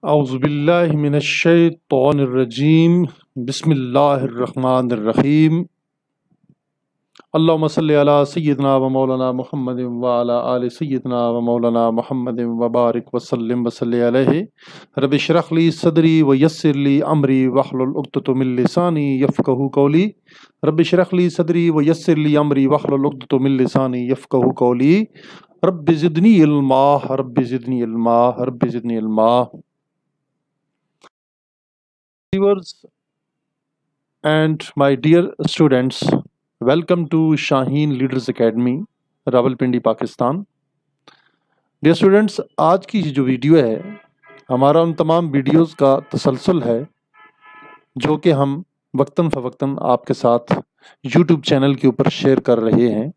औज़ुबिल्लाहि मिनश्शैतानिर्रजीम बिस्मिल्लाहिर्रहमानिर्रहीम अल्लाहुम्मा सल्लि अला सय्यिदिना व मौलाना मुहम्मदिन व अला आलि सय्यिदिना व मौलाना मुहम्मदिन व बारिक व सल्लिम व सल्लि अलैहि रब्बि इश्रह ली सदरी व यस्सिर ली अमरी वहलुल उक़्दतम मिन लिसानी यफ़क़हू क़ौली रब्बि इश्रह ली सदरी व यस्सिर ली अमरी वहलुल उक़्दतम मिन लिसानी यफ़क़हू क़ौली rabbi ज़िदनी इल्मा rabbi ज़िदनी इल्मा rabbi ज़िदनी इल्मा। Viewers and my dear students, welcome to Shaheen Leaders Academy, Rawalpindi Pakistan. Dear students, आज की जो वीडियो है हमारा उन तमाम वीडियोस का तसलसल है जो कि हम वक्तन फ़वक्तन आपके साथ यूट्यूब चैनल के ऊपर शेयर कर रहे हैं।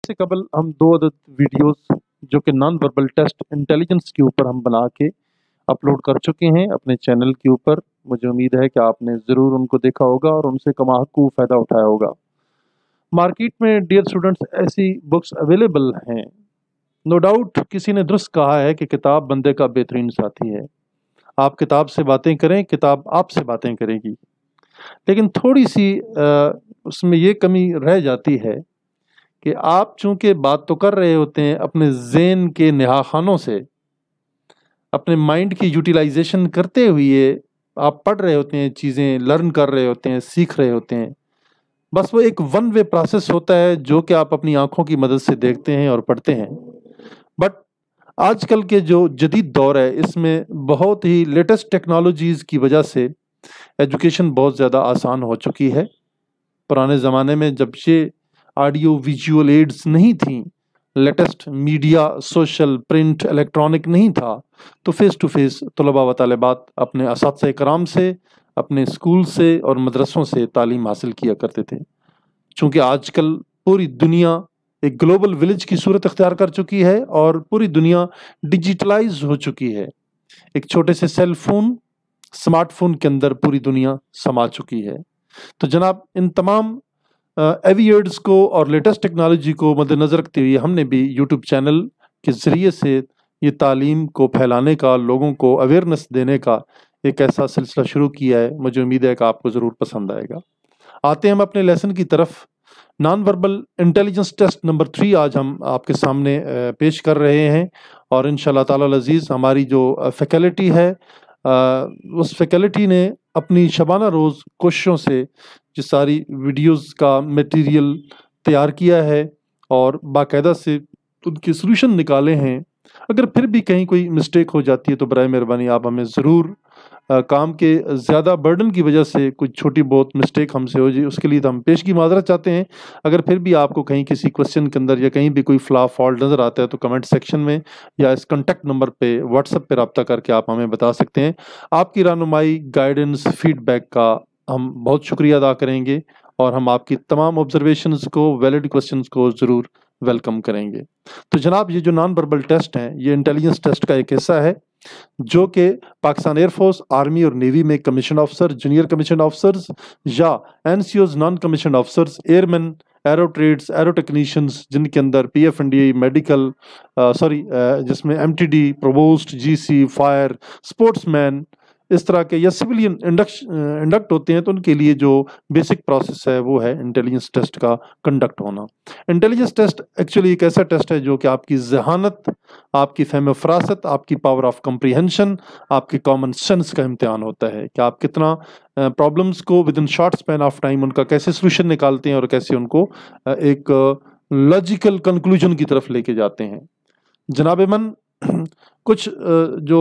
इससे कबल हम 2 अदद वीडियोस जो कि नॉन वर्बल टेस्ट इंटेलिजेंस के ऊपर हम बना के अपलोड कर चुके हैं अपने चैनल के ऊपर। मुझे उम्मीद है कि आपने ज़रूर उनको देखा होगा और उनसे कमाहकू फ़ायदा उठाया होगा। मार्केट में डियर स्टूडेंट्स ऐसी बुक्स अवेलेबल हैं। नो डाउट किसी ने दुरुस्त कहा है कि किताब बंदे का बेहतरीन साथी है। आप किताब से बातें करें, किताब आपसे बातें करेगी। लेकिन थोड़ी सी उसमें ये कमी रह जाती है कि आप चूँकि बात तो कर रहे होते हैं अपने ज़हन के नहाखानों से, अपने माइंड की यूटिलाइजेशन करते हुए आप पढ़ रहे होते हैं, चीज़ें लर्न कर रहे होते हैं, सीख रहे होते हैं। बस वो एक वन वे प्रोसेस होता है जो कि आप अपनी आंखों की मदद से देखते हैं और पढ़ते हैं। बट आजकल के जो जदीद दौर है इसमें बहुत ही लेटेस्ट टेक्नोलॉजीज़ की वजह से एजुकेशन बहुत ज़्यादा आसान हो चुकी है। पुराने ज़माने में जब ये ऑडियो विजुअल एड्स नहीं थी, latest media social print electronic नहीं था, तो फेस टू फेस तलबा व तालिबात अपने असातिज़ा कराम से, अपने स्कूल से और मदरसों से तालीम हासिल किया करते थे। चूँकि आजकल पूरी दुनिया एक ग्लोबल विलेज की सूरत अख्तियार कर चुकी है और पूरी दुनिया डिजिटलाइज हो चुकी है। एक छोटे से सेल फोन, स्मार्टफोन के अंदर पूरी दुनिया समा चुकी है। तो जनाब इन तमाम एवियर्ड्स को और लेटेस्ट टेक्नोलॉजी को मद्देनज़र रखते हुए हमने भी यूट्यूब चैनल के ज़रिए से ये तालीम को फैलाने का, लोगों को अवेयरनेस देने का एक ऐसा सिलसिला शुरू किया है। मुझे उम्मीद है कि आपको ज़रूर पसंद आएगा। आते हैं हम अपने लेसन की तरफ। Non verbal intelligence test number 3 आज हम आपके सामने पेश कर रहे हैं और इंशाल्लाह ताला अज़ीज़ हमारी जो फैकल्टी है उस फैकल्टी ने अपनी शबाना रोज़ कोशिशों से ये सारी वीडियोस का मटेरियल तैयार किया है और बाकायदा से उनके सलूशन निकाले हैं। अगर फिर भी कहीं कोई मिस्टेक हो जाती है तो बराए मेहरबानी आप हमें ज़रूर काम के ज़्यादा बर्डन की वजह से कुछ छोटी बहुत मिस्टेक हमसे हो जाए उसके लिए तो हम पेशगी माज़रत चाहते हैं। अगर फिर भी आपको कहीं किसी क्वेश्चन के अंदर या कहीं भी कोई फॉल्ट नज़र आता है तो कमेंट सेक्शन में या इस कॉन्टैक्ट नंबर पे व्हाट्सएप पे रब्ता करके आप हमें बता सकते हैं। आपकी रहनुमाई, गाइडेंस, फीडबैक का हम बहुत शुक्रिया अदा करेंगे और हम आपकी तमाम ऑब्जर्वेशंस को, वैलिड क्वेश्चंस को ज़रूर वेलकम करेंगे। तो जनाब ये जो नॉन वर्बल टेस्ट हैं ये इंटेलिजेंस टेस्ट का एक हिस्सा है जो कि पाकिस्तान एयरफोर्स, आर्मी और नेवी में commission officer, junior commission officers या NCOs non commission officers, airman, aero trades, aero technicians जिनके अंदर पीएफएनडीए, मेडिकल जिसमें MTD, provost, GC, fire, sportsman इस तरह के या सिविलियन इंडक्ट होते हैं तो उनके लिए जो बेसिक प्रोसेस है वो है इंटेलिजेंस टेस्ट का कंडक्ट होना। इंटेलिजेंस टेस्ट एक्चुअली एक ऐसा टेस्ट है जो कि आपकी ज़हानत, आपकी फहम फरासत, आपकी पावर ऑफ कम्प्रीहेंशन, आपकी कॉमन सेंस का इम्तिहान होता है कि आप कितना प्रॉब्लम्स को with in short span of time उनका कैसे सोल्यूशन निकालते हैं और कैसे उनको एक लॉजिकल कंक्लूजन की तरफ लेके जाते हैं। जनाब मन कुछ जो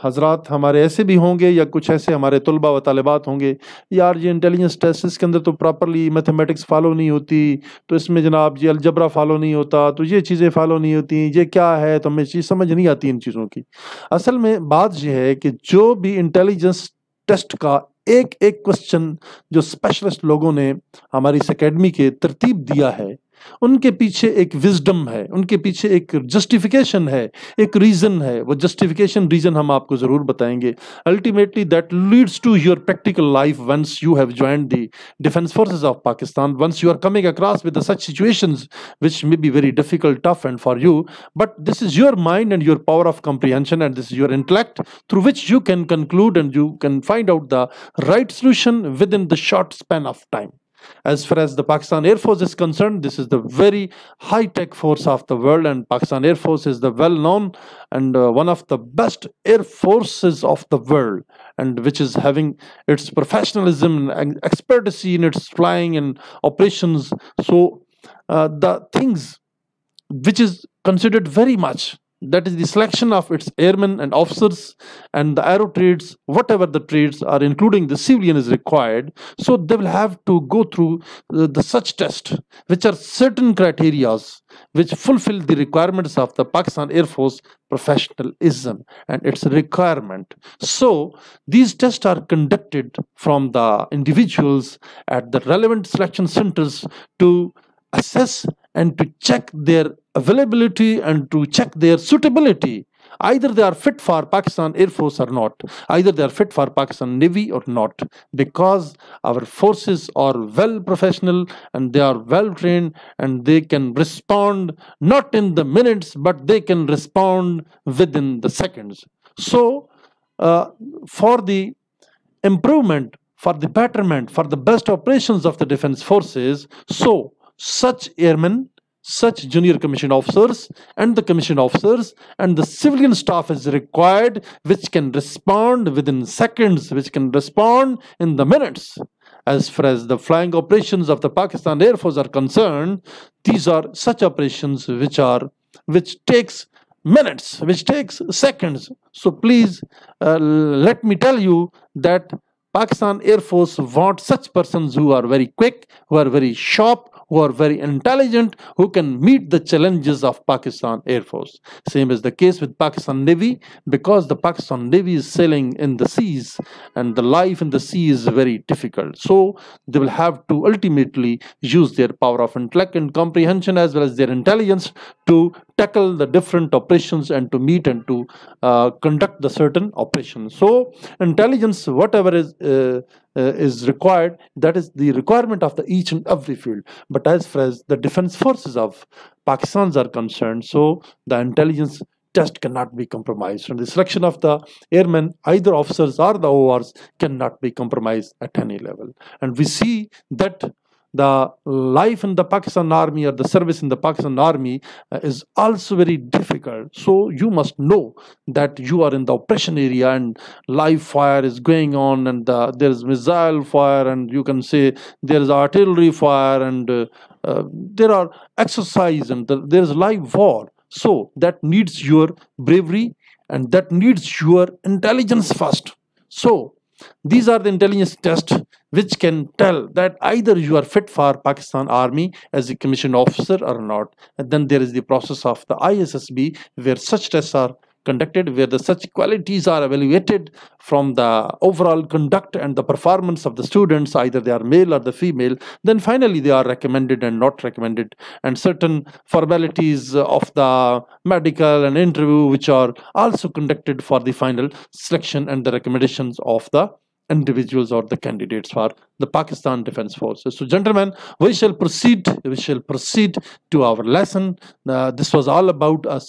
हजरात हमारे ऐसे भी होंगे या कुछ ऐसे हमारे तलबा व तालिबात होंगे, यार ये इंटेलिजेंस टेस्ट इसके अंदर तो प्रॉपरली मैथमेटिक्स फॉलो नहीं होती, तो इसमें जनाब ये अलजबरा फॉलो नहीं होता, तो ये चीज़ें फॉलो नहीं होती, ये क्या है, तो हमें चीज़ समझ नहीं आती इन चीज़ों की। असल में बात यह है कि जो भी इंटेलिजेंस टेस्ट का एक एक क्वेश्चन जो स्पेशलिस्ट लोगों ने हमारी इस अकेडमी के तरतीब दिया है उनके पीछे एक विजडम है, उनके पीछे एक जस्टिफिकेशन है, एक रीजन है। वो जस्टिफिकेशन रीजन हम आपको जरूर बताएंगे। Ultimately that leads to your practical life once you have joined the defence forces of Pakistan, once you are coming across with the such situations which may be very difficult, tough, and for you, but this is your mind and your power of comprehension, and this is your intellect through which you can conclude and you can find out the right solution within the short span of time. As far as the Pakistan Air Force is concerned, this is the very high-tech force of the world, and Pakistan Air Force is the well-known and one of the best air forces of the world, and which is having its professionalism and expertise in its flying and operations. So the things which is considered very much, that is the selection of its airmen and officers and the aero trades, whatever the trades are, including the civilian, is required. So they will have to go through the such test, which are certain criterias which fulfill the requirements of the Pakistan Air Force professionalism and its requirement. So these tests are conducted from the individuals at the relevant selection centers to assess and to check their availability and to check their suitability. Either they are fit for Pakistan Air Force or not, either they are fit for Pakistan Navy or not, because our forces are well professional and they are well trained and they can respond not in the minutes but they can respond within the seconds. So for the improvement, for the betterment, for the best operations of the defense forces, so such airmen, such junior commissioned officers and the commissioned officers and the civilian staff is required, which can respond within seconds, which can respond in the minutes. As far as the flying operations of the Pakistan Air Force are concerned, these are such operations which takes minutes, which takes seconds. So please let me tell you that Pakistan Air Force wants such persons who are very quick, who are very sharp, who are very intelligent, who can meet the challenges of Pakistan Air Force. Same is the case with Pakistan Navy, because the Pakistan Navy is sailing in the seas and the life in the sea is very difficult. So they will have to ultimately use their power of intellect and comprehension as well as their intelligence to tackle the different operations and to meet and to conduct the certain operations. So intelligence, whatever is required, that is the requirement of the each and every field. But as far as the defense forces of Pakistan are concerned, so the intelligence test cannot be compromised, and the selection of the airmen, either officers or the ORs, cannot be compromised at any level. And we see that the life in the Pakistan Army or the service in the Pakistan Army is also very difficult. So you must know that you are in the operation area and live fire is going on, and there is missile fire, and you can say there is artillery fire, and there are exercise, and there is live war. So that needs your bravery and that needs your intelligence first. So these are the intelligence tests which can tell that either you are fit for Pakistan Army as a commissioned officer or not. And then there is the process of the ISSB, where such tests are conducted, where the such qualities are evaluated from the overall conduct and the performance of the students, either they are male or the female. Then finally they are recommended and not recommended, and certain formalities of the medical and interview which are also conducted for the final selection and the recommendations of the individuals or the candidates for the Pakistan Defense Forces. So gentlemen, we shall proceed to our lesson. This was all about a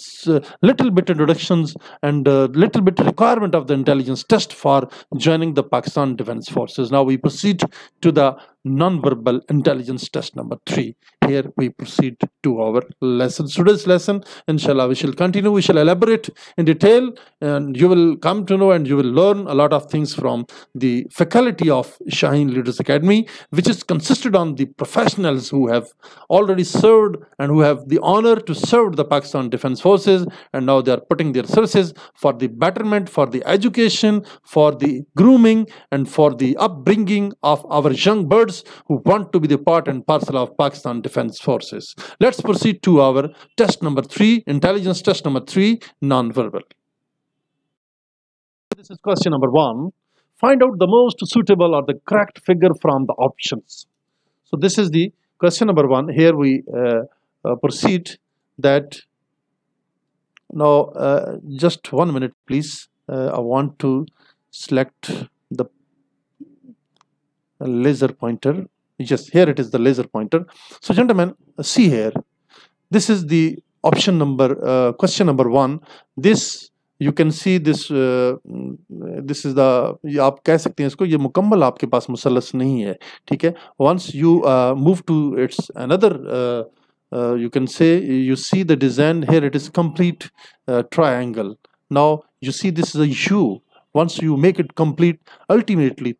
little bit introductions and a little bit requirement of the intelligence test for joining the Pakistan Defense Forces. Now we proceed to the non-verbal intelligence test number 3. Here we proceed to our lesson. Today's lesson, inshallah, we shall continue, we shall elaborate in detail, and you will come to know and you will learn a lot of things from the faculty of Shaheen Leaders Academy, which is consisted on the professionals who have already served and who have the honor to serve the Pakistan Defense Forces, and now they are putting their services for the betterment, for the education, for the grooming, and for the upbringing of our young birds who want to be the part and parcel of Pakistan Defense Forces. Let's proceed to our test number 3, intelligence test number 3, non-verbal. This is question number 1. Find out the most suitable or the correct figure from the options. So this is the question number 1, here we proceed that now just 1 minute please. I want to select the laser pointer. Yes, here it is, the laser pointer. So gentlemen, see here, this is the option number question number 1. This you can see this this is the, आप कह सकते हैं इसको, ये मुकम्मल आपके पास मुसल्लस नहीं है, ठीक है. Once you move to its another you can say, you see the design here, it is complete triangle. Now you see this is a U. Once you make it complete, ultimately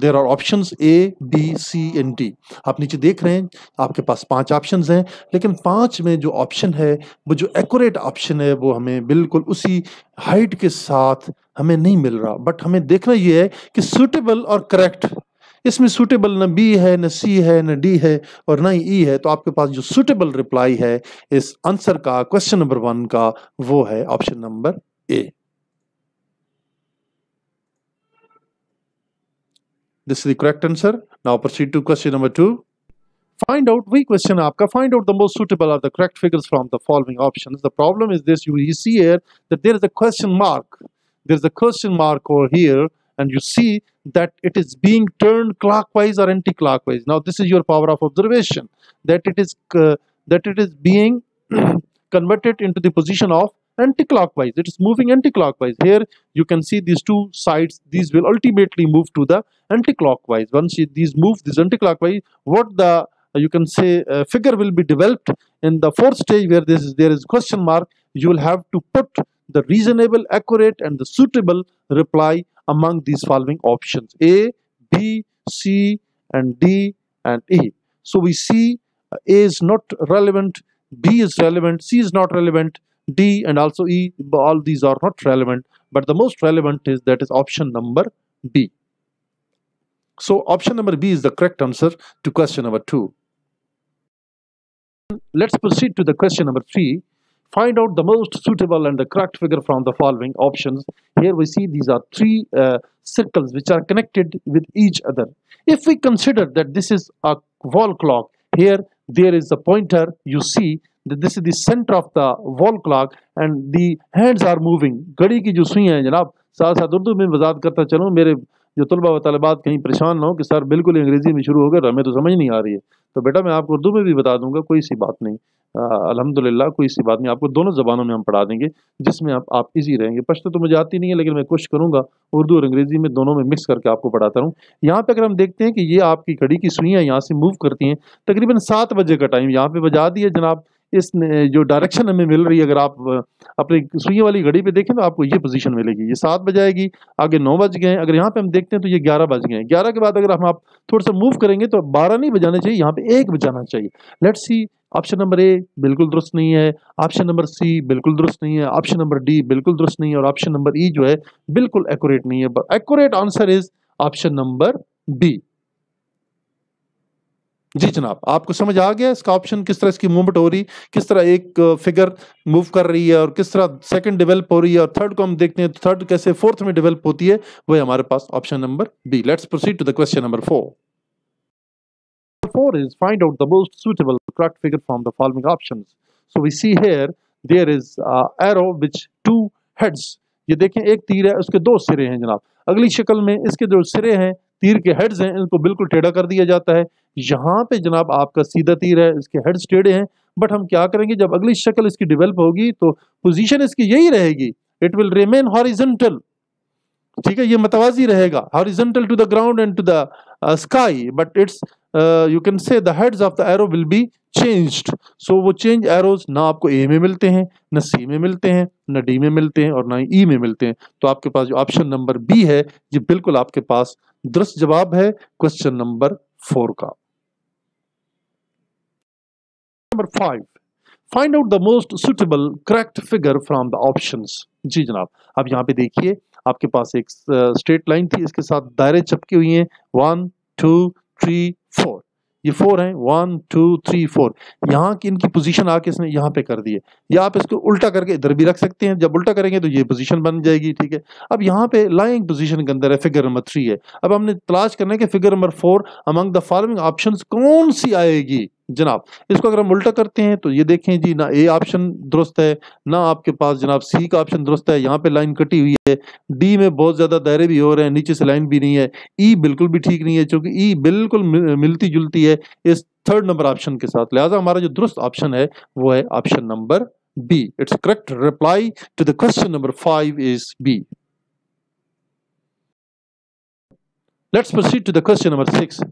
there are options A, B, C and D. आप नीचे देख रहे हैं आपके पास 5 options हैं, लेकिन 5 में जो ऑप्शन है वो जो एक्यूरेट ऑप्शन है वो हमें बिल्कुल उसी हाइट के साथ हमें नहीं मिल रहा. बट हमें देखना ये है कि सूटेबल और करेक्ट, इसमें सूटेबल न बी है, न सी है, न डी है और न ही ई है. तो आपके पास जो सूटेबल रिप्लाई है इस आंसर का, क्वेश्चन नंबर 1 का, वो है option number A. This is the correct answer. Now proceed to question number 2. Find out, we question आपका, find out the most suitable of the correct figures from the following options. The problem is this, you see here that there is a question mark. There is a question mark over here and you see that it is being turned clockwise or anti-clockwise. Now this is your power of observation, that it is being converted into the position of anti-clockwise. It is moving anti-clockwise. Here you can see these two sides, these will ultimately move to the anti-clockwise. Once these move this anti-clockwise, what the you can say figure will be developed in the 4th stage where there is question mark. You will have to put the reasonable, accurate and the suitable reply among these following options: A, B, C and D and E. So we see A is not relevant, B is relevant, C is not relevant, D and also E, all these are not relevant, but the most relevant is option number B. So option number B is the correct answer to question number 2. Let's proceed to the question number 3. Find out the most suitable and the correct figure from the following options. Here we see these are 3 circles which are connected with each other. If we consider that this is a wall clock, here there is a pointer, you see that this is the center of the wall clock and the hands are moving. घड़ी की जो सुई हैं जनाब, साथ साथ उर्दू में वजात करता चलूँ, मेरे जो तलबा व तलबात कहीं परेशान ना हो कि सर बिल्कुल अंग्रेजी में शुरू हो गया, हमें तो समझ नहीं आ रही है. तो बेटा मैं आपको उर्दू में भी बता दूंगा, कोई सी बात नहीं, अल्हम्दुलिल्लाह कोई सी बात नहीं, आपको दोनों ज़बानों में हम पढ़ा देंगे जिसमें आप इजी रहेंगे. पश्तो तो मुझे आती नहीं है लेकिन मैं कोशिश करूँगा उर्दू और अंग्रेज़ी में दोनों में मिक्स करके आपको पढ़ाता रहूँ. यहाँ पे अगर हम देखते हैं कि ये आपकी घड़ी की सुइयाँ यहाँ से मूव करती हैं, तकरीबन 7 बजे का टाइम यहाँ पे बजा दिया जनाब. इस जो डायरेक्शन हमें मिल रही है, अगर आप अपनी सुइयों वाली घड़ी पे देखें तो आपको ये पोजीशन मिलेगी, ये 7 बजाएगी, आगे 9 बज गए. अगर यहाँ पे हम देखते हैं तो ये 11 बज गए. 11 के बाद अगर आप थोड़ा सा मूव करेंगे तो 12 नहीं बजाने चाहिए, यहाँ पे 1 बजाना चाहिए. लेट्स सी, ऑप्शन नंबर ए बिल्कुल दुरुस्त नहीं है, ऑप्शन नंबर सी बिल्कुल दुरुस्त नहीं है, ऑप्शन नंबर डी बिल्कुल दुरुस्त नहीं है और ऑप्शन नंबर ई जो है बिल्कुल एक्यूरेट नहीं है. Accurate answer is option number B. जी जनाब, आपको समझ आ गया इसका ऑप्शन, किस तरह इसकी मूवमेंट हो रही, किस तरह एक फिगर मूव कर रही है और किस तरह सेकंड डेवलप हो रही है और थर्ड को हम देखते हैं तो थर्ड कैसे फोर्थ में डेवलप होती है, वही हमारे पास option number B. Let's proceed to the question number 4. 4 is find out the most suitable correct figure from the following options. So we see here there is arrow which 2 heads. ये देखें एक तीर है, उसके 2 सिरे हैं जनाब. अगली शक्ल में इसके जो सिरे हैं, तीर के हेड्स हैं, इनको बिल्कुल टेढ़ा कर दिया जाता है. यहाँ पे जनाब आपका सीधा तीर है, इसके हेड्स टेढ़े हैं. बट हम क्या करेंगे, जब अगली शक्ल इसकी डेवलप होगी तो पोजीशन इसकी यही रहेगी, इट विल रिमेन हॉरिजॉन्टल. ठीक है, ये मतवाजी रहेगा, horizontal to the ground and to the sky, but it's you can say the heads of the arrow will be changed. So वो चेंज एरोज ना आपको ए में मिलते हैं, ना सी में मिलते हैं, ना डी में मिलते हैं और ना ही ई में मिलते हैं. तो आपके पास जो ऑप्शन नंबर बी है ये बिल्कुल आपके पास दुरुस्त जवाब है क्वेश्चन नंबर 4 का. Number 5, find out the most suitable correct figure from the options. जी जनाब, अब यहाँ पे देखिए आपके पास एक स्ट्रेट लाइन थी, इसके साथ दायरे चिपके हुए हैं 1 2 3 4. ये 4 हैं, 1 2 3 4, यहाँ की इनकी पोजीशन आके इसने यहाँ पे कर दी है, या आप इसको उल्टा करके इधर भी रख सकते हैं, जब उल्टा करेंगे तो ये पोजीशन बन जाएगी, ठीक है। अब यहाँ पे लाइंग पोजीशन के अंदर है फिगर नंबर 3 है। अब हमने तलाश करना है कि figure number 4 among the following options कौन सी आएगी जनाब। इसको अगर हम उल्टा करते हैं तो ये देखें जी, ना ए ऑप्शन दुरुस्त है, ना आपके पास जनाब सी का ऑप्शन दुरुस्त है, यहाँ पे लाइन कटी हुई है, डी में बहुत ज्यादा दायरे भी हो रहे हैं, नीचे से लाइन भी नहीं है, ई बिल्कुल भी ठीक नहीं है, क्योंकि ई बिल्कुल मिलती जुलती है इस थर्ड नंबर ऑप्शन के साथ। लिहाजा हमारा जो दुरुस्त ऑप्शन है वो है option number B. It's correct reply to the question number 5 is B. Let's proceed to the question number 6।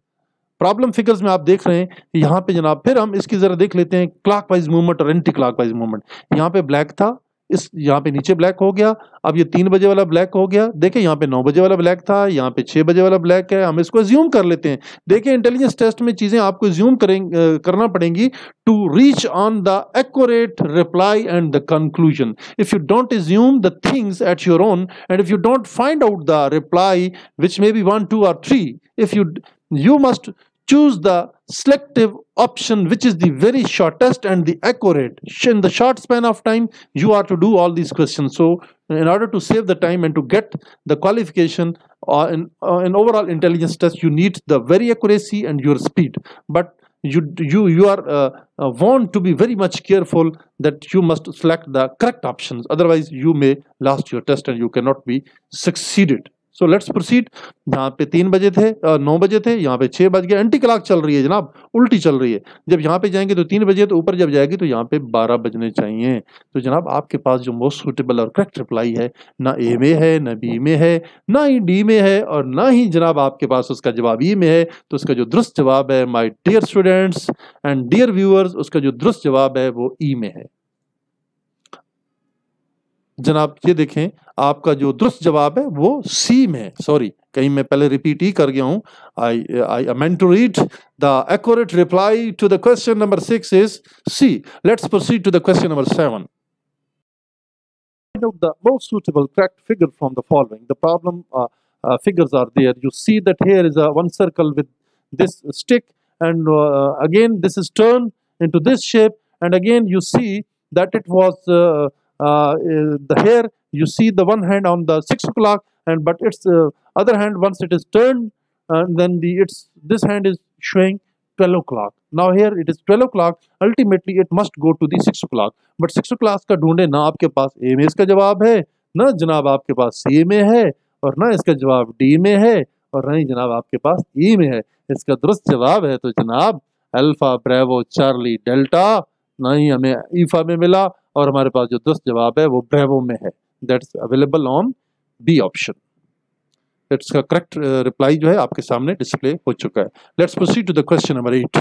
Problem figures में आप देख रहे हैं यहाँ पे जनाब, फिर हम इसकी जरा देख लेते हैं क्लॉकवाइज मूवमेंट और एंटी क्लॉकवाइज मूवमेंट। यहाँ पे ब्लैक था, इस यहाँ पे नीचे ब्लैक हो गया, अब ये 3 बजे वाला ब्लैक हो गया। देखें यहाँ पे 9 बजे वाला ब्लैक था, यहाँ पे 6 बजे वाला ब्लैक है, हम इसको एज्यूम कर लेते हैं। देखिए इंटेलिजेंस टेस्ट में चीजें आपको एज्यूम करना पड़ेंगी to reach on the accurate reply and the conclusion. If you don't assume the things at your own and if you don't find out the reply which may be 1 2 और 3, if you must choose the selective option which is the very shortest and the accurate. In the short span of time you are to do all these questions. So in order to save the time and to get the qualification in overall intelligence test, you need the very accuracy and your speed, but you are want to be very much careful that you must select the correct options, otherwise you may lose your test and you cannot be succeeded. So let's proceed. यहाँ पे 3 बजे थे, 9 बजे थे, यहाँ पे 6 बज गए, एंटी क्लॉक चल रही है जनाब, उल्टी चल रही है। जब यहाँ पे जाएंगे तो 3 बजे, तो ऊपर जब जाएगी तो यहाँ पे 12 बजने चाहिए। तो जनाब आपके पास जो मोस्ट सूटेबल और करेक्ट रिप्लाई है, ना ए में है, ना बी में है, ना ही डी में है, और ना ही जनाब आपके पास उसका जवाब ई में है। तो उसका जो दुरुस्त जवाब है my dear students and dear viewers, उसका जो दुरुस्त जवाब है वो ई में है जनाब। ये देखें आपका जो दुरुस्त जवाब है वो सी में है। सॉरी, कहीं मैं पहले रिपीट ही कर गया हूं। I meant to read the accurate reply to the question number 6 is C. Let's proceed to the question number 7। Find out the most suitable correct figure from the following. The problem figures are there. You see that here is a one circle with this stick, and again this is turned into this shape, and again you see that it was the hair. You see the one hand on the 6 o'clock, and but its other hand, once it is turned, then this hand is showing 12 o'clock. Now here it is 12 o'clock. Ultimately it must go to the 6 o'clock. But 6 o'clock का ढूंढे, ना आपके पास ए में इसका जवाब है, ना जनाब आपके पास सी में है, और ना इसका जवाब डी में है, और ना ही जनाब आपके पास ई में है। इसका दुरुस्त जवाब है तो जनाब अल्फा ब्रेवो चार्ली डेल्टा, ना ही हमें ईफा में मिला, और हमारे पास जो दुरुस्त जवाब है वो ब्रेवो में है। That's available on B option. इसका करेक्ट रिप्लाई जो है आपके सामने डिस्प्ले हो चुका है। Let's proceed to the question number 8।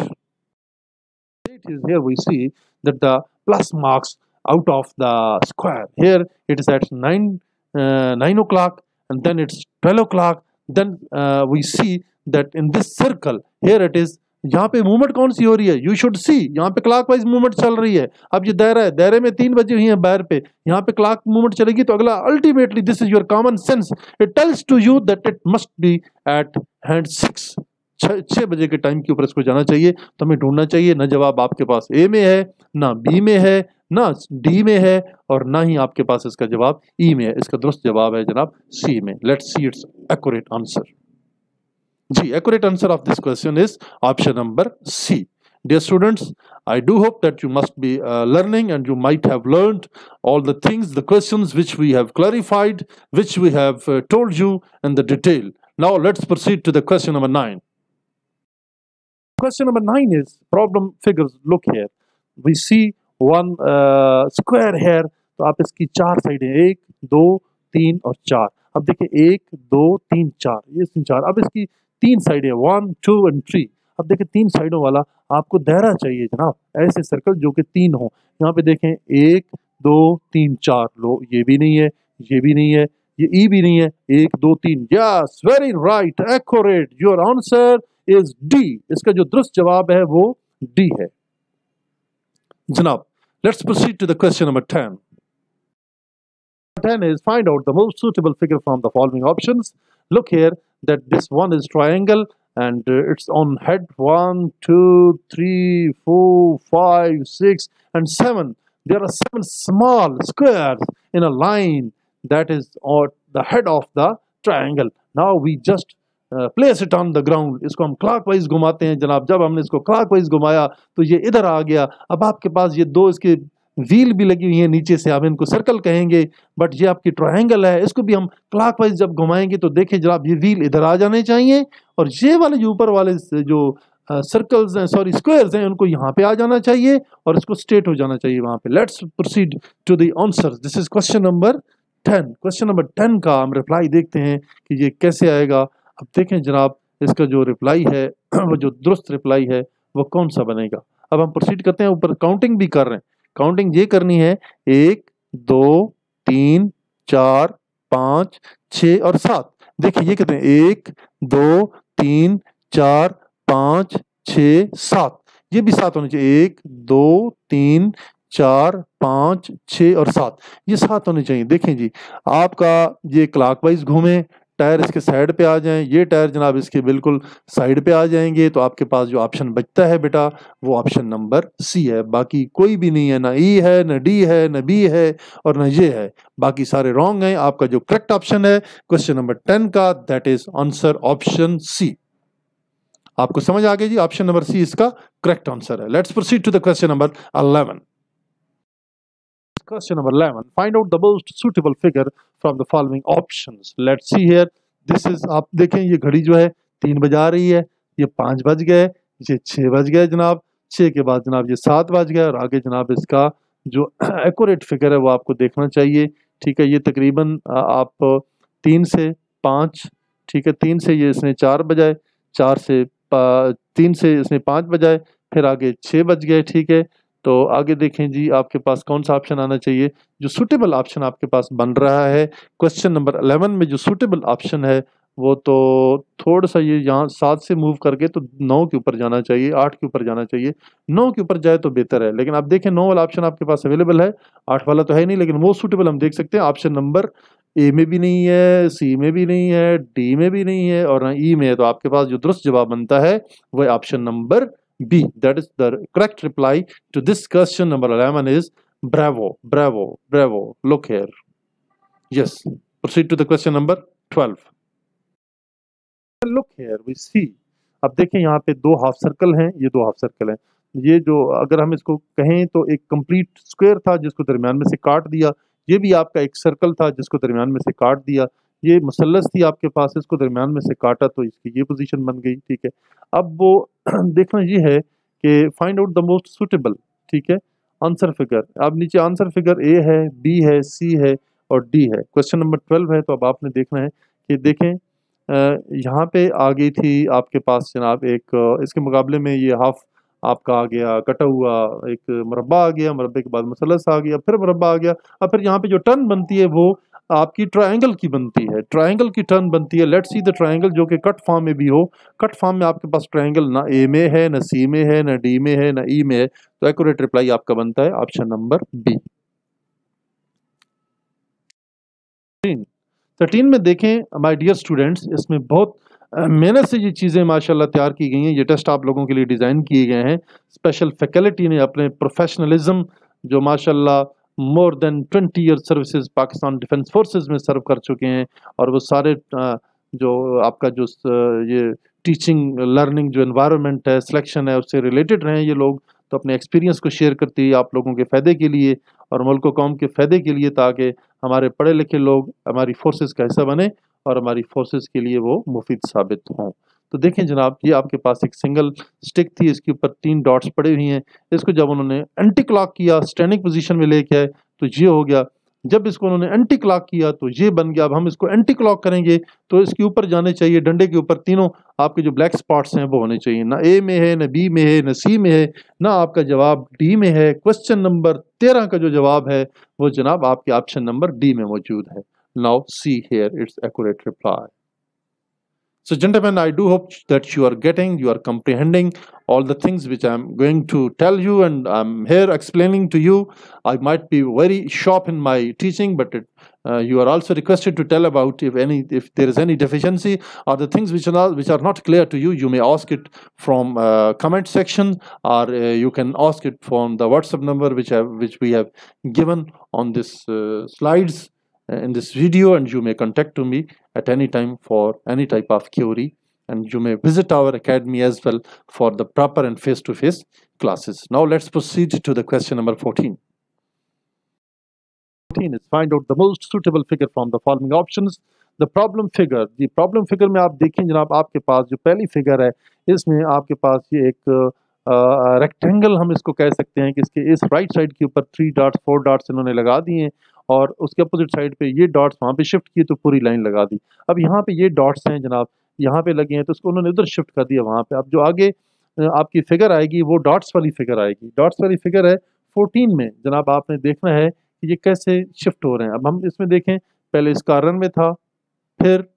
8 is here we see that the plus marks out of the square. Here it is at 9 o'clock, and then it's 12 o'clock. Then we see that in this circle here it is, यहाँ पे movement कौन सी हो रही है, you should see, यहाँ पे clockwise movement चल रही है। अब ये दायरा है, दायरे में 3 बजे हुई है बाहर पे, यहाँ पे क्लॉक मूवमेंट चलेगी, तो अगला ultimately this is your common sense, it tells to you that it must be at hand 6 बजे के टाइम के ऊपर इसको जाना चाहिए। तो हमें ढूंढना चाहिए, ना जवाब आपके पास ए में है, ना बी में है, ना डी में है, और ना ही आपके पास इसका जवाब ई में है। इसका दुरुस्त जवाब है जनाब सी में। Let's see it's accurate answer. जी, accurate answer of this question is option number C. Dear students, I do hope that you must be learning, and you might have learned all the things, the questions which we have clarified, which we have told you in the detail. Now let's proceed to the question number 9. Question number 9 is problem figures. Look here. We see one square here. तो आप इसकी 4 साइडें, 1 2 3 और 4। अब देखिए 1 2 3 4, ये 4। अब इसकी 3 साइडें 1 2 एंड 3। अब देखिए 3 साइडों वाला आपको दायरा चाहिए जनाब, ऐसे सर्कल जो कि 3 हो। यहाँ पे देखें 1 2 3 4, लो ये भी नहीं है, ये भी नहीं है, ये ई भी नहीं है, 1 2 3। Yes, very right, accurate, your answer is D. इसका जो दुरुस्त जवाब है वो डी है जनाब। Let's proceed to the question number 10. 10 is find out the most suitable figure from the following options. Look here that this one is triangle, and it's on head 1, 2, 3, 4, 5, 6, and 7. There are 7 small squares in a line that is on the head of the triangle. Now we just place it on the ground. इसको हम clockwise घुमाते हैं जनाब. जब हमने इसको clockwise घुमाया तो ये इधर आ गया. अब आपके पास ये दो इसके व्हील भी लगी हुई है नीचे से, आप इनको सर्कल कहेंगे, बट ये आपकी ट्रायंगल है. इसको भी हम क्लॉकवाइज जब घुमाएंगे तो देखिए जनाब ये व्हील इधर आ जाने चाहिए और ये वाले जो ऊपर वाले जो सर्कल्स हैं, सॉरी स्क्वायर्स हैं, उनको यहाँ पे आ जाना चाहिए और इसको स्ट्रेट हो जाना चाहिए वहां पे. Let's proceed to the answer. This is question number 10. Question number 10 का हम रिप्लाई देखते हैं कि ये कैसे आएगा. अब देखें जनाब इसका जो रिप्लाई है वो जो दुरुस्त रिप्लाई है वो कौन सा बनेगा. अब हम प्रोसीड करते हैं. ऊपर काउंटिंग भी कर रहे हैं. काउंटिंग ये करनी है 1, 2, 3, 4, 5, 6 और 7. देखिए ये कहते हैं 1, 2, 3, 4, 5, 6, 7. ये भी 7 होने चाहिए. 1, 2, 3, 4, 5, 6 और 7. ये 7 होने चाहिए. देखें जी आपका ये क्लॉकवाइज घूमे, टायर इसके साइड पे आ जाएं, ये टायर जनाब इसके बिल्कुल साइड पे आ जाएंगे, तो आपके पास जो ऑप्शन बचता है बेटा वो ऑप्शन नंबर सी है. बाकी कोई भी नहीं है, ना ई है, ना डी है, ना बी है और ना ये है. बाकी सारे रॉन्ग हैं. आपका जो करेक्ट ऑप्शन है क्वेश्चन नंबर 10 का, that is answer option C. आपको समझ आ गई जी. ऑप्शन नंबर सी इसका करेक्ट आंसर है. Let's proceed to the question number 11. Question number 11. Find out the most suitable figure from the following options. Let's see here. This is, आप देखें ये घड़ी जो है 3 बजा रही है, ये 5 बज गए, ये 6 बज गए जनाब, 6 के बाद जनाब ये 7 बज गया और आगे जनाब इसका जो एक्यूरेट फिगर है वो आपको देखना चाहिए. ठीक है, ये तकरीबन आप 3 से 5, ठीक है, 3 से ये इसने 4 बजाए, 3 से इसने 5 बजाए, फिर आगे 6 बज गए. ठीक है, तो आगे देखें जी आपके पास कौन सा ऑप्शन आना चाहिए. जो सूटेबल ऑप्शन आपके पास बन रहा है क्वेश्चन नंबर 11 में, जो सूटेबल ऑप्शन है वो तो थोड़ा सा ये यहाँ 7 से मूव करके तो 9 के ऊपर जाना चाहिए, 8 के ऊपर जाना चाहिए. 9 के ऊपर जाए तो बेहतर है, लेकिन आप देखें 9 वाला ऑप्शन आपके पास अवेलेबल है, 8 वाला तो है नहीं, लेकिन वो सूटेबल हम देख सकते हैं. ऑप्शन नंबर ए में भी नहीं है, सी में भी नहीं है, डी में भी नहीं है और ना ई में है. तो आपके पास जो दुरुस्त जवाब बनता है वह option number B. That is the correct reply to this question number 11 is bravo, bravo, bravo. Look here. Yes. Proceed to the question number 12. Look here. We see. अब देखें यहाँ पे 2 हाफ सर्कल हैं, ये 2 हाफ सर्कल हैं. ये जो अगर हम इसको कहें तो एक कंप्लीट स्क्वायर था जिसको दरमियान में से काट दिया. ये भी आपका एक सर्कल था जिसको दरमियान में से काट दिया. ये मुसल्लस थी आपके पास, इसको दरमियान में से काटा तो इसकी ये पोजीशन बन गई. ठीक है, अब वो देखना ये है कि find out the most suitable. ठीक है, आंसर फिगर. अब नीचे आंसर फिगर ए है, बी है, सी है और डी है. क्वेश्चन नंबर 12 है, तो अब आपने देखना है कि देखें यहाँ पे आ गई थी आपके पास जनाब एक इसके मुकाबले में ये हाफ आपका आ गया कटा हुआ, एक मुरब्बा आ गया, मुरब्बे के बाद मुसल्लस आ गया, फिर मुरब्बा आ गया. अब फिर यहाँ पे जो टर्न बनती है वो आपकी ट्रायंगल की बनती है, ट्रायंगल की टर्न बनती है. लेट्स सी द ट्रायंगल जो कि कट फॉर्म में भी हो. कट फॉर्म में आपके पास ट्रायंगल ना ए में है, ना सी में है, ना डी में है, ना ई में है. तो एक्यूरेट रिप्लाई आपका बनता है ऑप्शन नंबर बी. 13 में देखें माय डियर स्टूडेंट्स, इसमें बहुत मेहनत से ये चीज़ें माशाल्लाह तैयार की गई हैं. ये टेस्ट आप लोगों के लिए डिज़ाइन किए गए हैं. स्पेशल फैकल्टी ने अपने प्रोफेशनलिज्म जो माशाल्लाह more than 20 year services Pakistan defence forces में सर्व कर चुके हैं, और वो सारे जो आपका जो ये टीचिंग लर्निंग जो एनवायरनमेंट है, सिलेक्शन है, उससे रिलेटेड रहे ये लोग. तो अपने एक्सपीरियंस को शेयर करती है आप लोगों के फ़ायदे के लिए और मुल्क व कौम के फ़ायदे के लिए, ताकि हमारे पढ़े लिखे लोग हमारी फोर्सेस का हिस्सा बने और हमारी फोर्सेस के लिए वो मुफीद साबित हों. तो देखें जनाब, ये आपके पास एक सिंगल स्टिक थी, इसके ऊपर 3 डॉट्स पड़े हुए हैं. इसको जब उन्होंने एंटी क्लॉक किया, स्टैंडिंग पोजीशन में लेके आए तो ये हो गया. जब इसको उन्होंने एंटी क्लॉक किया तो ये बन गया. अब हम इसको एंटी क्लॉक करेंगे तो इसके ऊपर जाने चाहिए, डंडे के ऊपर तीनों आपके जो ब्लैक स्पॉट्स हैं वो होने चाहिए. ना ए में है, ना बी में है, ना सी में है, ना आपका जवाब डी में है. क्वेश्चन नंबर 13 का जो जवाब है वो जनाब आपके ऑप्शन नंबर डी में मौजूद है. Now see here it's accurate reply. So gentlemen, I do hope that you are comprehending all the things which I'm going to tell you, and I'm here explaining to you. I might be very sharp in my teaching, but you are also requested to tell about if there is any deficiency or the things which are not clear to you. You may ask it from comment section, or you can ask it from the WhatsApp number which we have given on this slides in this video, and you may contact to me at any time for any type of query, and you may visit our academy as well for the proper and face-to-face classes. Now let's proceed to the question number 14. 14 is find out the most suitable figure from the following options. The problem figure में आप देखें जनाब, आपके पास जो पहली figure है इसमें आपके पास ये एक रेक्टेंगल हम इसको कह सकते हैं कि इसके इस राइट साइड के ऊपर 3 डॉट्स 4 डॉट्स इन्होंने लगा दिए हैं, और उसके अपोजिट साइड पे ये डॉट्स वहाँ पे शिफ्ट किए तो पूरी लाइन लगा दी। अब यहाँ पे ये डॉट्स हैं जनाब, यहाँ पे लगे हैं तो उसको उन्होंने उधर शिफ्ट कर दिया वहाँ पे। अब जो आगे आपकी फिगर आएगी वो डॉट्स वाली फिगर आएगी। डॉट्स वाली फिगर है 14 में जनाब, आपने देखना है कि ये कैसे शिफ्ट हो रहे हैं। अब हम इसमें देखें, पहले इसका रन में था, फिर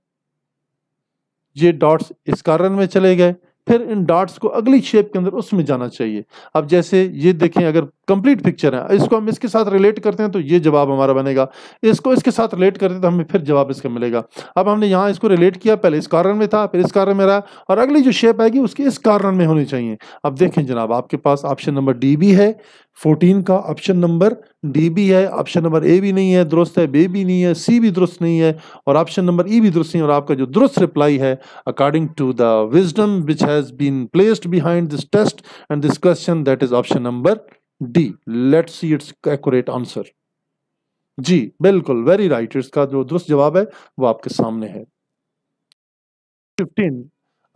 ये डॉट्स इस कारण में चले गए, फिर इन डॉट्स को अगली शेप के अंदर उसमें जाना चाहिए। अब जैसे ये देखें, अगर कंप्लीट पिक्चर है, इसको हम इसके साथ रिलेट करते हैं तो ये जवाब हमारा बनेगा, इसको इसके साथ रिलेट करते हैं तो हमें फिर जवाब इसका मिलेगा। अब हमने यहाँ इसको रिलेट किया, पहले इस कारण में था, फिर इस कारण में रहा, और अगली जो शेप आएगी उसकी इस कारण में होनी चाहिए। अब देखें जनाब, आपके पास ऑप्शन नंबर डी भी है 14 का, ऑप्शन नंबर डी भी है, ऑप्शन नंबर ए भी नहीं है दुरुस्त है, बी भी नहीं है, सी भी दुरुस्त नहीं है, और ऑप्शन नंबर ई भी दुरुस्त नहीं है। और आपका जो दुरुस्त रिप्लाई है according to the wisdom which has been placed behind this test and this question, that is option number D. Let's see it's accurate answer. जी बिल्कुल, वेरी राइट, इसका जो दुरुस्त जवाब है वो आपके सामने है 15।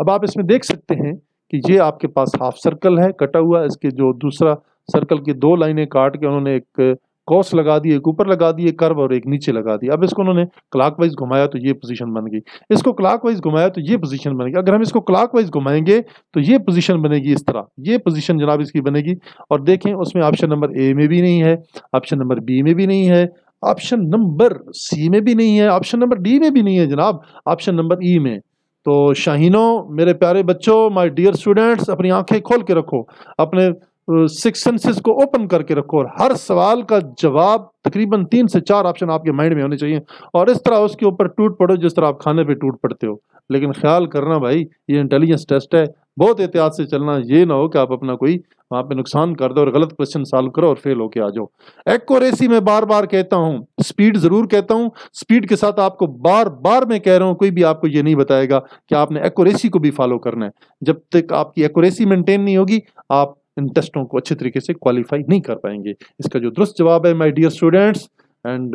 अब आप इसमें देख सकते हैं कि ये आपके पास हाफ सर्कल है कटा हुआ, इसके जो दूसरा सर्कल की 2 लाइनें काट के उन्होंने एक कॉस लगा दी, एक ऊपर लगा दी, एक कर्व और एक नीचे लगा दी। अब इसको उन्होंने क्लॉकवाइज घुमाया तो ये पोजीशन बन गई, इसको क्लॉकवाइज घुमाया तो ये पोजीशन बनेगी। अगर हम इसको क्लॉकवाइज घुमाएंगे तो ये पोजीशन बनेगी इस तरह, ये पोजीशन जनाब इसकी बनेगी। और देखें उसमें ऑप्शन नंबर ए में भी नहीं है, ऑप्शन नंबर बी में भी नहीं है, ऑप्शन नंबर सी में भी नहीं है, ऑप्शन नंबर डी में भी नहीं है जनाब, ऑप्शन नंबर ई में। तो शाहीनों, मेरे प्यारे बच्चों, माय डियर स्टूडेंट्स, अपनी आंखें खोल के रखो, अपने 6 सेंसेस को ओपन करके रखो, और हर सवाल का जवाब तकरीबन 3 से 4 ऑप्शन आपके माइंड में होने चाहिए, और इस तरह उसके ऊपर टूट पड़ो जिस तरह आप खाने पे टूट पड़ते हो। लेकिन ख्याल करना भाई, ये इंटेलिजेंस टेस्ट है, बहुत एहतियात से चलना, ये ना हो कि आप अपना कोई वहाँ पे नुकसान कर दो और गलत क्वेश्चन सॉल्व करो और फेल होके आ जाओ। एक्यूरेसी में बार बार कहता हूँ, स्पीड जरूर कहता हूँ, स्पीड के साथ आपको बार बार मैं कह रहा हूँ, कोई भी आपको ये नहीं बताएगा कि आपने एक्यूरेसी को भी फॉलो करना है। जब तक आपकी एक्यूरेसी मेंटेन नहीं होगी, आप इन टेस्टों को अच्छे तरीके से क्वालिफाई नहीं कर पाएंगे। इसका जो दुरुस्त जवाब है my dear students, and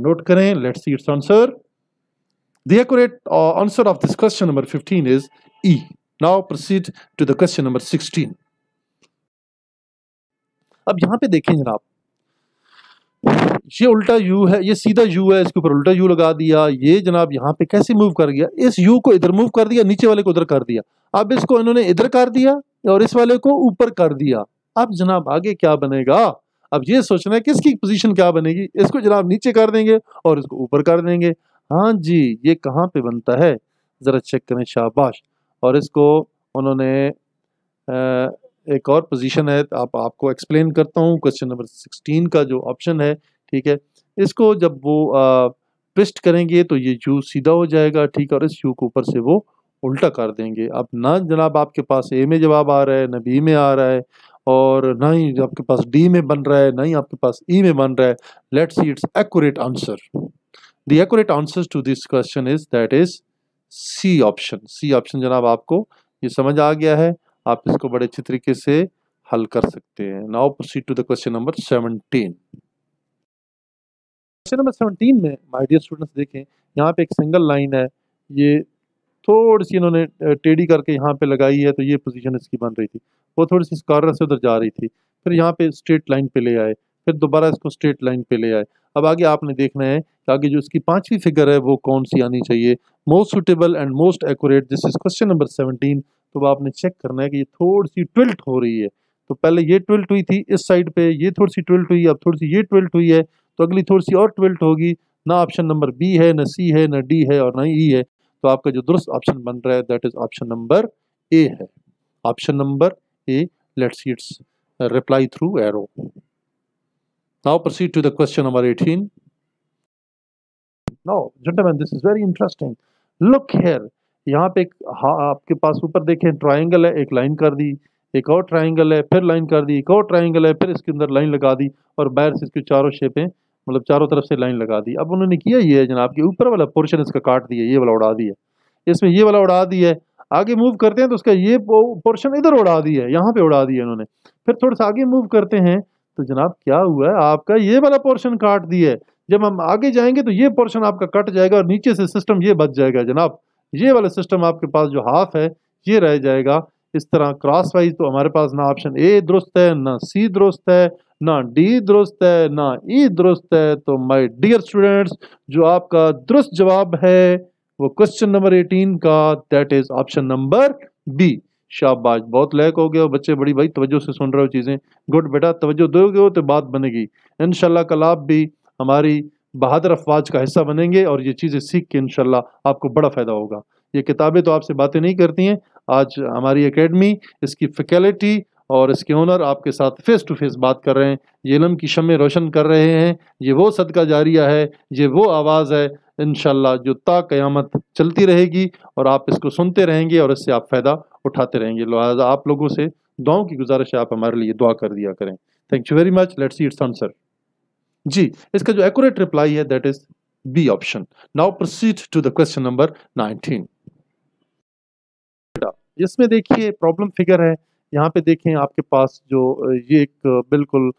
note करें, let's see its answer. The accurate answer of this question number 15 is E. Now proceed to the question number 16. अब यहाँ पे देखें जनाब, ये उल्टा U है, ये सीधा U है, इसके ऊपर उल्टा U लगा दिया। ये जनाब यहाँ पे कैसे मूव कर गया, इस U को इधर मूव कर दिया, नीचे वाले को उधर कर दिया। अब इसको इन्होंने इधर कर दिया और इस वाले को ऊपर कर दिया। अब जनाब आगे क्या बनेगा, अब ये सोचना है किसकी पोजीशन क्या बनेगी। इसको जनाब नीचे कर देंगे और इसको ऊपर कर देंगे। हाँ जी, ये कहाँ पे बनता है ज़रा चेक करें, शाबाश। और इसको उन्होंने एक और पोजीशन है, आपको एक्सप्लेन करता हूँ। क्वेश्चन नंबर 16 का जो ऑप्शन है, ठीक है, इसको जब वो ट्विस्ट करेंगे तो ये यू सीधा हो जाएगा, ठीक है, और इस यू को ऊपर से वो उल्टा कर देंगे। अब ना जनाब आपके पास ए में जवाब आ रहा है, ना बी में आ रहा है, और ना ही आपके पास डी में बन रहा है, ना ही आपके पास ई में बन रहा है। Let's see it's accurate answer. The accurate answer to this question is that is C option. C option जनाब आपको ये समझ आ गया है, आप इसको बड़े अच्छे तरीके से हल कर सकते हैं। Now proceed to the question number 17. Question number 17 में my dear students देखें, यहाँ पे एक सिंगल लाइन है, ये थोड़ी सी इन्होंने टेढ़ी करके यहाँ पे लगाई है, तो ये पोजीशन इसकी बन रही थी, वो थोड़ी सी इस कॉर्नर से उधर जा रही थी, फिर यहाँ पे स्ट्रेट लाइन पे ले आए, फिर दोबारा इसको स्ट्रेट लाइन पे ले आए। अब आगे आपने देखना है कि आगे जो इसकी 5वीं फिगर है वो कौन सी आनी चाहिए। Most suitable and most accurate, this is question number 17। तो आपने चेक करना है कि ये थोड़ी सी ट्विल्ट हो रही है, तो पहले ये ट्विल्ट हुई थी इस साइड पे, ये थोड़ी सी ट्विल्ट हुई, अब थोड़ी सी ये ट्विल्ट हुई है, तो अगली थोड़ी सी और ट्विल्ट होगी। ना ऑप्शन नंबर बी है, ना सी है, ना डी है और ना ई है, तो आपका जो दुरुस्त ऑप्शन बन रहा है that is option number A है, option number A. Let's see its reply through arrow. Now proceed to the question number 18. Now gentlemen, this is very interesting. Look here. यहाँ पे एक आपके पास ऊपर देखें ट्राइंगल है, एक लाइन कर दी, एक और ट्राइंगल है, फिर लाइन कर दी, एक और ट्राइंगल है, फिर इसके अंदर लाइन लगा दी और बाहर से इसके चारों शेपें मतलब चारों तरफ से लाइन लगा दी। अब उन्होंने किया ये है जनाब कि ऊपर वाला पोर्शन इसका काट दिया, ये वाला उड़ा दिया, इसमें ये वाला उड़ा दिया है। आगे मूव करते हैं तो उसका ये पोर्शन इधर उड़ा दिया है, यहाँ पे उड़ा दिया इन्होंने। फिर थोड़ा सा आगे मूव करते हैं तो जनाब क्या हुआ है, आपका ये वाला पोर्शन काट दिया है। जब हम आगे जाएंगे तो ये पोर्शन आपका कट जाएगा और नीचे से सिस्टम ये बच जाएगा जनाब। ये वाला सिस्टम आपके पास जो हाफ है ये रह जाएगा। इस तरह क्रॉस वाइज तो हमारे पास ना ऑप्शन ए दुरुस्त है, ना सी दुरुस्त है, ना डी दुरुस्त है, ना ई दुरुस्त है। तो माय डियर स्टूडेंट्स, जो आपका दुरुस्त जवाब है वो क्वेश्चन नंबर 18 का that is option number B. शाबाश, बहुत लैक हो गया बच्चे, बड़ी भाई तवज्जो से सुन रहे हो चीज़ें। गुड बेटा, तवज्जो दोगे हो तो बात बनेगी इंशाल्लाह। कल आप भी हमारी बहादुर अफवाज का हिस्सा बनेंगे और ये चीज़ें सीख के इंशाल्लाह आपको बड़ा फ़ायदा होगा। ये किताबें तो आपसे बातें नहीं करती हैं, आज हमारी एकेडमी, इसकी फैकल्टी और इसके ओनर आपके साथ फेस टू फेस बात कर रहे हैं। ये इल्म की शम्में रोशन कर रहे हैं। ये वो सदका जारिया है, ये वो आवाज़ है इंशाल्लाह जो ता क़यामत चलती रहेगी और आप इसको सुनते रहेंगे और इससे आप फ़ायदा उठाते रहेंगे। लिहाजा आप लोगों से दुआओं की गुजारिश है, आप हमारे लिए दुआ कर दिया करें। Thank you very much. Let's see its answer. जी, इसका जो एक्यूरेट रिप्लाई है that is B option. Now proceed to the question number 19। इसमें देखिए प्रॉब्लम फिगर है, यहाँ पे देखें आपके पास जो ये एक बिल्कुल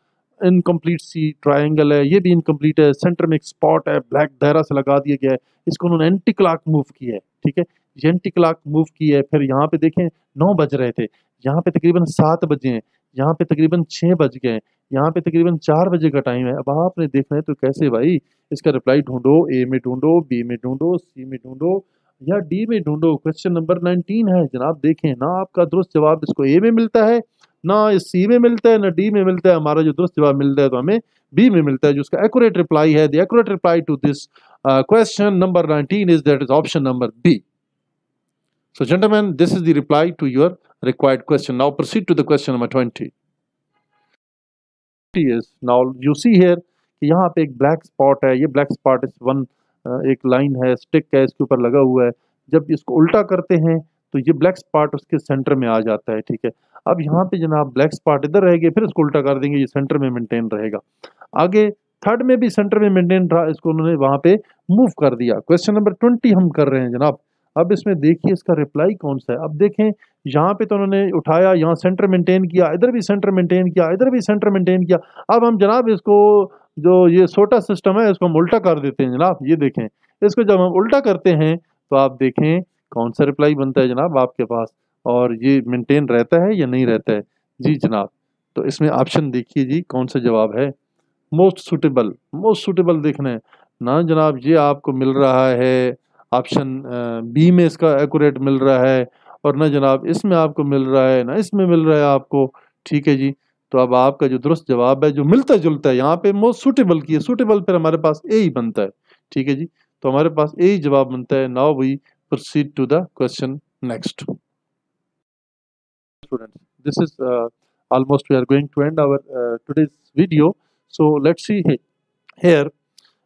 इनकम्प्लीट सी ट्रायंगल है, ये भी इनकम्प्लीट है, सेंटर में एक स्पॉट है, ब्लैक दायरा से लगा दिया गया है, इसको उन्होंने एंटी क्लॉक मूव किया है। ठीक है, ये एंटी क्लॉक मूव की है। फिर यहाँ पे देखें 9 बज रहे थे, यहाँ पे तकरीबन 7 बजे हैं, यहाँ पे तकरीबन 6 बज गए हैं, यहाँ पे तकरीबन 4 बजे का टाइम है। अब आपने देखना है तो कैसे भाई इसका रिप्लाई ढूंढो, ए में ढूंढो, बी में ढूंढो, सी में ढूंढो या डी में ढूंढो। क्वेश्चन नंबर 19 है जनाब। देखें ना आपका दुरुस्त जवाब इसको ए में मिलता है, ना सी में मिलता है, ना डी में मिलता है। हमारा जो दुरुस्त जवाब मिलता है तो हमें बी में मिलता है, जो उसका एक्यूरेट रिप्लाई है। The accurate reply to this question number 19 is that is option number B. So gentlemen, this is the reply to your required question. Now proceed to the question number 20. Yes, now you see here कि यहाँ पे एक black spot है। ये black spot इस one एक line है, stick है, इसके ऊपर लगा हुआ है। जब इसको उल्टा करते हैं तो ये ब्लैक स्पॉट उसके सेंटर में आ जाता है। ठीक है, अब यहाँ पे जनाब ब्लैक स्पॉट इधर रहेगा, फिर इसको उल्टा कर देंगे, ये सेंटर में मेंटेन रहेगा। आगे थर्ड में भी सेंटर में मेंटेन रहा, इसको उन्होंने वहाँ पे मूव कर दिया। क्वेश्चन नंबर 20 हम कर रहे हैं जनाब। अब इसमें देखिए इसका रिप्लाई कौन सा है। अब देखें यहाँ पे तो उन्होंने उठाया, यहाँ सेंटर मेंटेन किया, इधर भी सेंटर मेंटेन किया, इधर भी सेंटर मेंटेन किया। अब हम जनाब इसको जो ये सोटा सिस्टम है इसको हम उल्टा कर देते हैं जनाब। ये देखें, इसको जब हम उल्टा करते हैं तो आप देखें कौन सा रिप्लाई बनता है जनाब आपके पास, और ये मेंटेन रहता है या नहीं रहता है। जी जनाब, तो इसमें ऑप्शन देखिए जी कौन सा जवाब है मोस्ट सूटेबल। मोस्ट सूटेबल देखना है ना जनाब, ये आपको मिल रहा है ऑप्शन बी में, इसका एक्यूरेट मिल रहा है, और ना जनाब इसमें आपको मिल रहा है, ना इसमें मिल रहा है आपको। ठीक है जी, तो अब आपका जो दुरुस्त जवाब है जो मिलता जुलता है यहाँ पे मोस्ट सूटेबल की है, सूटेबल फिर हमारे पास ए ही बनता है। ठीक है जी, तो हमारे पास ए ही जवाब बनता है। Now we proceed to the question next. Students, this is almost we are going to end our today's video. So let's see here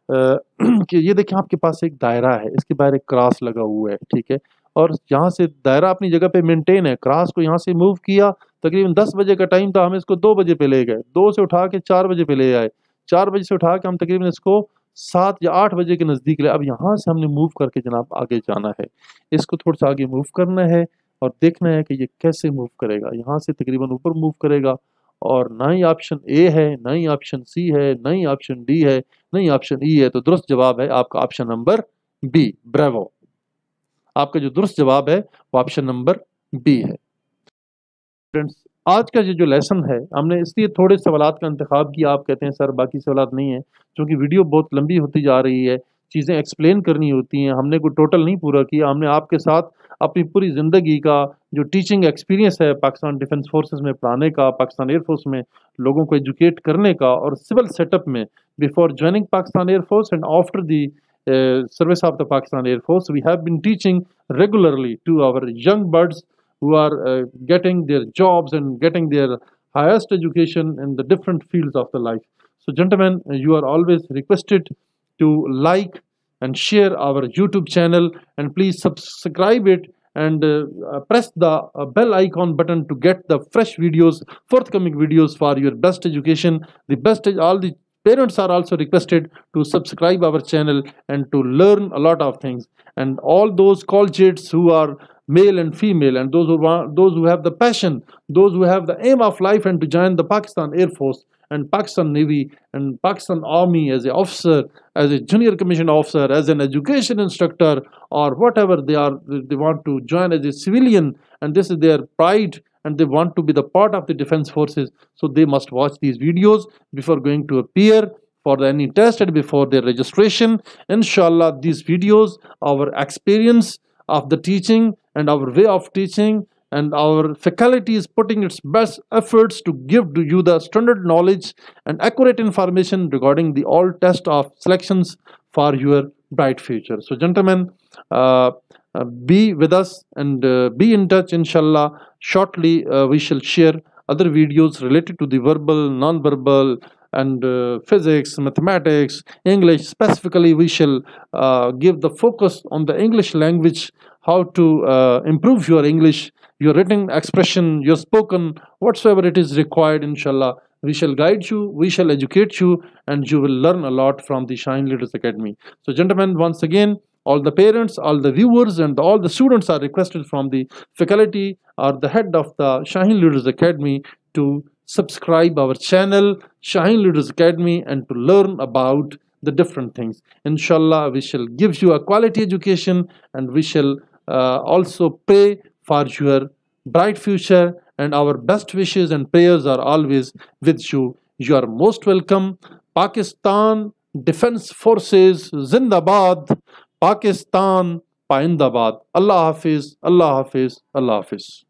कि ये देखें आपके पास एक दायरा है, इसके बाहर एक क्रॉस लगा हुआ है। ठीक है, और यहाँ से दायरा अपनी जगह पे मेंटेन है, क्रॉस को यहाँ से मूव किया, तकरीबन 10 बजे का टाइम था, हम इसको 2 बजे पे ले गए, 2 से उठा के 4 बजे पे ले आए, 4 बजे से उठा के हम तकरीबन इसको 7 या 8 बजे के नज़दीक ले। अब यहाँ से हमने मूव करके जनाब आगे जाना है, इसको थोड़ा सा आगे मूव करना है और देखना है कि ये कैसे मूव करेगा। यहाँ से तकरीबन ऊपर मूव करेगा, और ना ही ऑप्शन ए है, ना ही ऑप्शन सी है, ना ही ऑप्शन डी है, ना ही ऑप्शन ई है। तो दुरुस्त जवाब है आपका ऑप्शन नंबर बी, ब्रेवो। आपका जो दुरुस्त जवाब है वो ऑप्शन नंबर बी है। फ्रेंड्स, आज का ये जो लेसन है हमने इसलिए थोड़े सवालात का इंतखाब किया। आप कहते हैं सर बाकी सवालात नहीं है, क्योंकि वीडियो बहुत लंबी होती जा रही है, चीज़ें एक्सप्लेन करनी होती हैं, हमने कोई टोटल नहीं पूरा किया। हमने आपके साथ अपनी पूरी ज़िंदगी का जो टीचिंग एक्सपीरियंस है पाकिस्तान डिफेंस फोर्सेस में पढ़ाने का, पाकिस्तान एयरफोर्स में लोगों को एजुकेट करने का, और सिविल सेटअप में before joining Pakistan air force and after the service of the Pakistan Air Force. We have been teaching regularly to our young buds who are getting their jobs and getting their highest education in the different fields of the life. So, gentlemen, you are always requested to like and share our YouTube channel, and please subscribe it and press the bell icon button to get the fresh videos, forthcoming videos for your best education. All the parents are also requested to subscribe our channel and to learn a lot of things. And all those collegiates who are male and female, and those who have the passion, those who have the aim of life and to join the Pakistan Air Force and Pakistan Navy and Pakistan Army as an officer, as a junior commissioned officer, as an education instructor, or whatever they want to join as a civilian, and this is their pride, and they want to be the part of the defense forces. So they must watch these videos before going to appear for any test and before their registration. Inshallah, these videos, our experience of the teaching and our way of teaching, and our faculty is putting its best efforts to give to you the standard knowledge and accurate information regarding the all test of selections for your bright future. So, gentlemen, be with us and be in touch. Inshallah, shortly we shall share other videos related to the verbal, non-verbal, and physics, mathematics, English. Specifically, we shall give the focus on the English language, how to improve your English, your written expression, your spoken, whatsoever it is required. Inshallah, we shall guide you, we shall educate you, and you will learn a lot from the Shaheen Leaders Academy. So, gentlemen, once again, all the parents, all the viewers, and all the students are requested from the faculty or the head of the Shaheen Leaders Academy to subscribe our channel, Shaheen Leaders Academy, and to learn about the different things. Inshallah, we shall give you a quality education, and we shall also pray for your bright future, and our best wishes and prayers are always with you. You are most welcome. Pakistan Defense Forces Zindabad, Pakistan Paindabad. Allah Hafiz, Allah Hafiz, Allah Hafiz.